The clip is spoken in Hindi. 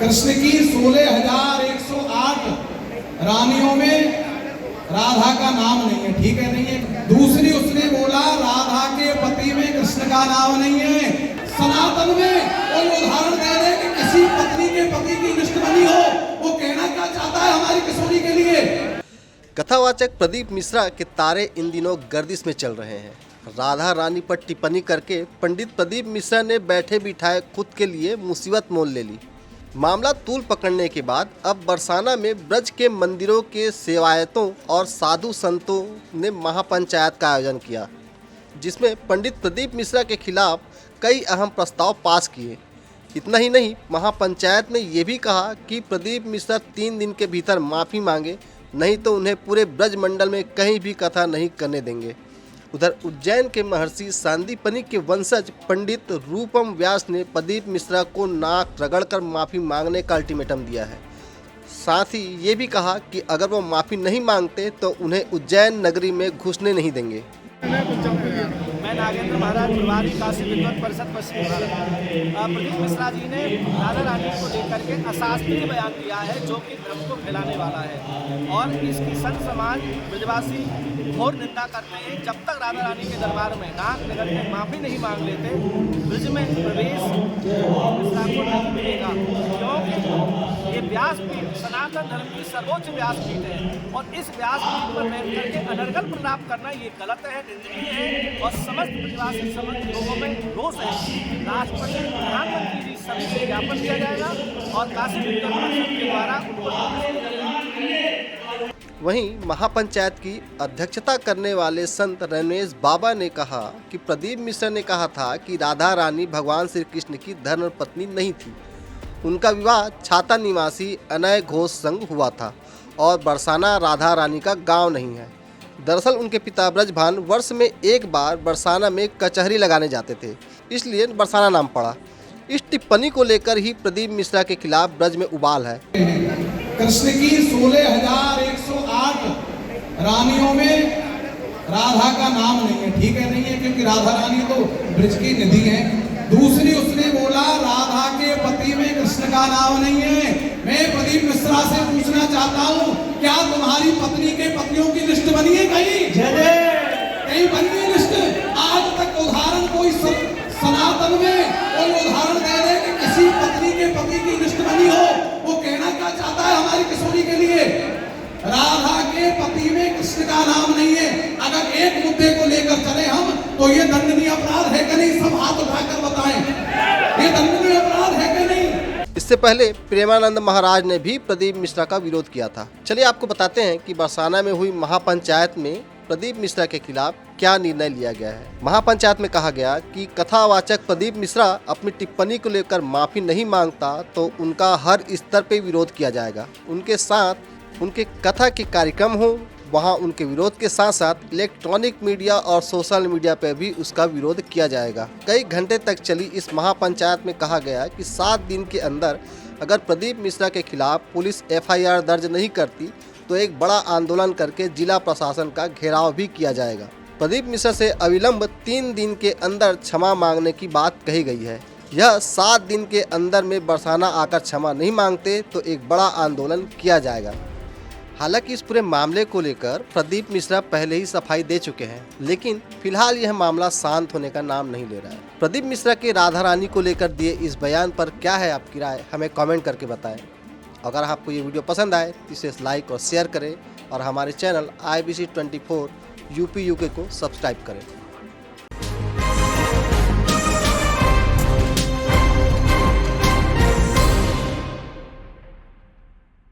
कृष्ण की 16,108 रानियों में राधा का नाम नहीं है, ठीक है, नहीं है। दूसरी उसने बोला राधा के पति में कृष्ण का नाम नहीं है। सनातन में कोई उदाहरण दे दे कि किसी पत्नी के पति की लिस्ट बनी हो, वो कहना क्या चाहता है हमारी किशोरी के लिए। कथावाचक प्रदीप मिश्रा के तारे इन दिनों गर्दिश में चल रहे हैं। राधा रानी पर टिप्पणी करके पंडित प्रदीप मिश्रा ने बैठे बिठाए खुद के लिए मुसीबत मोल ले ली। मामला तूल पकड़ने के बाद अब बरसाना में ब्रज के मंदिरों के सेवायतों और साधु संतों ने महापंचायत का आयोजन किया, जिसमें पंडित प्रदीप मिश्रा के खिलाफ कई अहम प्रस्ताव पास किए। इतना ही नहीं, महापंचायत ने यह भी कहा कि प्रदीप मिश्रा 3 दिन के भीतर माफ़ी मांगे, नहीं तो उन्हें पूरे ब्रज मंडल में कहीं भी कथा नहीं करने देंगे। उधर उज्जैन के महर्षि सांदीपनि के वंशज पंडित रूपम व्यास ने प्रदीप मिश्रा को नाक रगड़कर माफ़ी मांगने का अल्टीमेटम दिया है। साथ ही ये भी कहा कि अगर वो माफ़ी नहीं मांगते तो उन्हें उज्जैन नगरी में घुसने नहीं देंगे। मैं नागेंद्र महाराज प्रभारी काशी विद्वत परिषद पश्चिम भारत। प्रदीप मिश्रा जी ने राधा रानी को लेकर के अशास्त्रीय बयान दिया है, जो कि धर्म को फैलाने वाला है, और इसकी संत समाज ब्रजवासी घोर निंदा करते हैं। जब तक राधा रानी के दरबार में नाक नगर में माफ़ी नहीं मांग लेते, ब्रज में प्रवेश मिश्रा को नहीं मिलेगा, क्योंकि ये व्यासपीठ सनातन धर्म की सर्वोच्च व्यासपीठ है, और इस व्यासपीठ पर बैठ करके अनर्गल प्रलाप करना ये गलत है, निंदनीय है, और समस्त ब्रजवासी समस्त लोगों में रोष है। राष्ट्रपति प्रधानमंत्री जी सभी को ज्ञापन दिया जाएगा और काशी विद्वत परिषद के द्वारा उनको। वहीं महापंचायत की अध्यक्षता करने वाले संत रमेश बाबा ने कहा कि प्रदीप मिश्रा ने कहा था कि राधा रानी भगवान श्री कृष्ण की धर्मपत्नी नहीं थी। उनका विवाह छाता निवासी अनय घोष संग हुआ था और बरसाना राधा रानी का गांव नहीं है। दरअसल उनके पिता ब्रजभान वर्ष में एक बार बरसाना में कचहरी लगाने जाते थे, इसलिए बरसाना नाम पड़ा। इस टिप्पणी को लेकर ही प्रदीप मिश्रा के खिलाफ ब्रज में उबाल है। कृष्ण की 16,108 रानियों में राधा का नाम नहीं है, ठीक है, नहीं है, क्योंकि राधा रानी तो ब्रज की निधि है। दूसरी उसने बोला राधा के पति में कृष्ण का नाम नहीं है। मैं प्रदीप मिश्रा से पूछना चाहता हूँ, क्या तुम्हारी पत्नी के पतियों की लिस्ट बनी है कहीं? कहीं बनी है लिस्ट? आज तक उदाहरण कोई सनातन में कोई उदाहरण दे दे कि किसी पत्नी के पति की लिस्ट बनी हो, वो कहना क्या चाहता है हमारी किशोरी के लिए। राधा के पति में कृष्ण का नाम नहीं है। अगर एक मुद्दे को लेकर चले हम, तो ये दंडनीय अपराध है कि नहीं? सब हाथ उठाकर बताएं, ये दंडनीय अपराध है कि नहीं? इससे पहले प्रेमानंद महाराज ने भी प्रदीप मिश्रा का विरोध किया था। चलिए आपको बताते हैं कि बरसाना में हुई महापंचायत में प्रदीप मिश्रा के खिलाफ क्या निर्णय लिया गया है। महापंचायत में कहा गया कि कथावाचक प्रदीप मिश्रा अपनी टिप्पणी को लेकर माफी नहीं मांगता तो उनका हर स्तर पे विरोध किया जाएगा। उनके साथ उनके कथा के कार्यक्रम हो, वहां उनके विरोध के साथ साथ इलेक्ट्रॉनिक मीडिया और सोशल मीडिया पर भी उसका विरोध किया जाएगा। कई घंटे तक चली इस महापंचायत में कहा गया कि 7 दिन के अंदर अगर प्रदीप मिश्रा के खिलाफ पुलिस FIR दर्ज नहीं करती तो एक बड़ा आंदोलन करके जिला प्रशासन का घेराव भी किया जाएगा। प्रदीप मिश्रा से अविलंब 3 दिन के अंदर क्षमा मांगने की बात कही गई है। यह 7 दिन के अंदर में बरसाना आकर क्षमा नहीं मांगते तो एक बड़ा आंदोलन किया जाएगा। हालांकि इस पूरे मामले को लेकर प्रदीप मिश्रा पहले ही सफाई दे चुके हैं, लेकिन फिलहाल यह मामला शांत होने का नाम नहीं ले रहा है। प्रदीप मिश्रा के राधा रानी को लेकर दिए इस बयान पर क्या है आपकी राय, हमें कमेंट करके बताएं। अगर आपको ये वीडियो पसंद आए तो इसे लाइक और शेयर करें और हमारे चैनल IBC 24 UP UK को सब्सक्राइब करें।